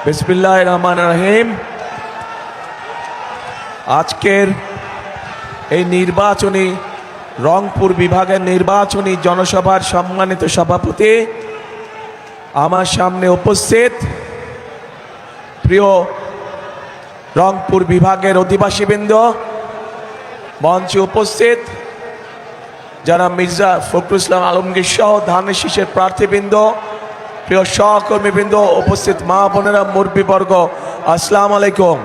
বিসমিল্লাহির রহমানির রহিম। আজকের এই নির্বাচনী রংপুর বিভাগের নির্বাচনী জনসভার সম্মানিত সভাপতি, আমার সামনে উপস্থিত প্রিয় রংপুর বিভাগের অধিবাসীবৃন্দ, মঞ্চে উপস্থিত যারা মির্জা ফখরুল ইসলাম আলমগীর সহ ধানের শীষের প্রার্থীবৃন্দ, প্রিয় সহকর্মীবৃন্দ, উপস্থিত মা বোনেরা, মুরব্বীবর্গ, আসসালামু আলাইকুম।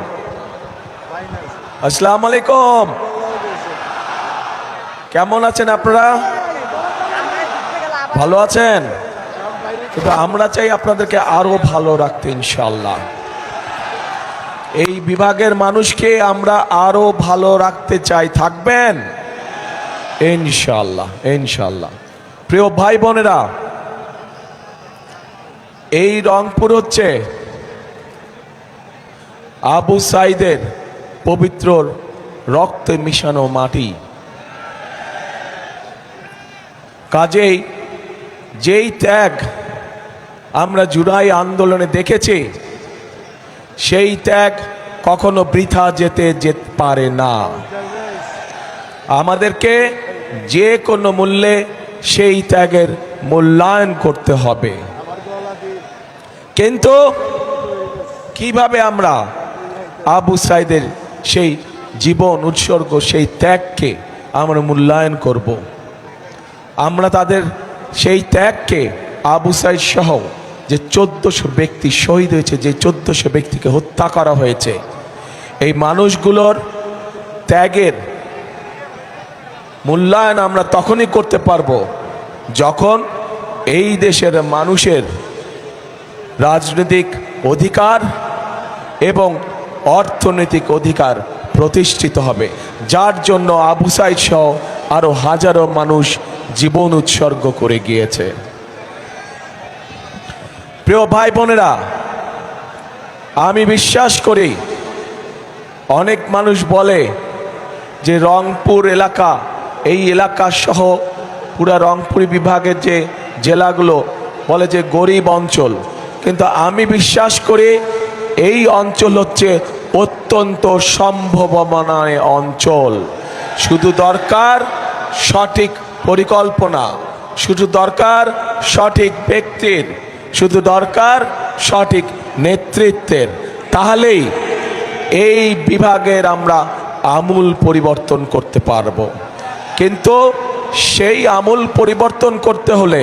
আসসালামু আলাইকুম। কেমন আছেন আপনারা? ভালো আছেন? কিন্তু আমরা চাই আপনাদেরকে আরো ভালো রাখতে ইনশাআল্লাহ। এই বিভাগের মানুষকে আমরা আরো ভালো রাখতে চাই। থাকবেন ইনশাআল্লাহ, ইনশাআল্লাহ। প্রিয় ভাই বোনেরা, এই রংপুর হচ্ছে আবু সাইদের পবিত্র রক্তে মিশানো মাটি। কাজেই যেই ত্যাগ আমরা জুলাই আন্দোলনে দেখেছি, সেই ত্যাগ কখনো বৃথা যেতে পারে না। আমাদেরকে যে কোনো মূল্যে সেই ত্যাগের মূল্যায়ন করতে হবে। কিন্তু কিভাবে আমরা আবু সাইদের সেই জীবন উৎসর্গ, সেই ত্যাগকে আমরা মূল্যায়ন করব? আমরা তাদের সেই ত্যাগকে, আবু সাইদ সহ যে 1400 ব্যক্তি শহীদ হয়েছে, যে 1400 ব্যক্তিকে হত্যা করা হয়েছে, এই মানুষগুলোর ত্যাগের মূল্যায়ন আমরা তখনই করতে পারবো যখন এই দেশের মানুষের রাজনৈতিক অধিকার এবং অর্থনৈতিক অধিকার প্রতিষ্ঠিত হবে, যার জন্য আবু সাইদ সহ আরো হাজারো মানুষ জীবন উৎসর্গ করে গিয়েছে। প্রিয় ভাই বোনেরা, আমি বিশ্বাস করি, অনেক মানুষ বলে যে রংপুর এলাকা, এই এলাকা সহ পুরা রংপুর বিভাগের যে জেলাগুলো বলে যে গরিব অঞ্চল, কিন্তু আমি বিশ্বাস করি এই অঞ্চল হচ্ছে অত্যন্ত সম্ভাবনাময় অঞ্চল। শুধু দরকার সঠিক পরিকল্পনা, শুধু দরকার সঠিক ব্যক্তির, শুধু দরকার সঠিক নেতৃত্বের। তাহলেই এই বিভাগের আমরা আমূল পরিবর্তন করতে পারব। কিন্তু সেই আমূল পরিবর্তন করতে হলে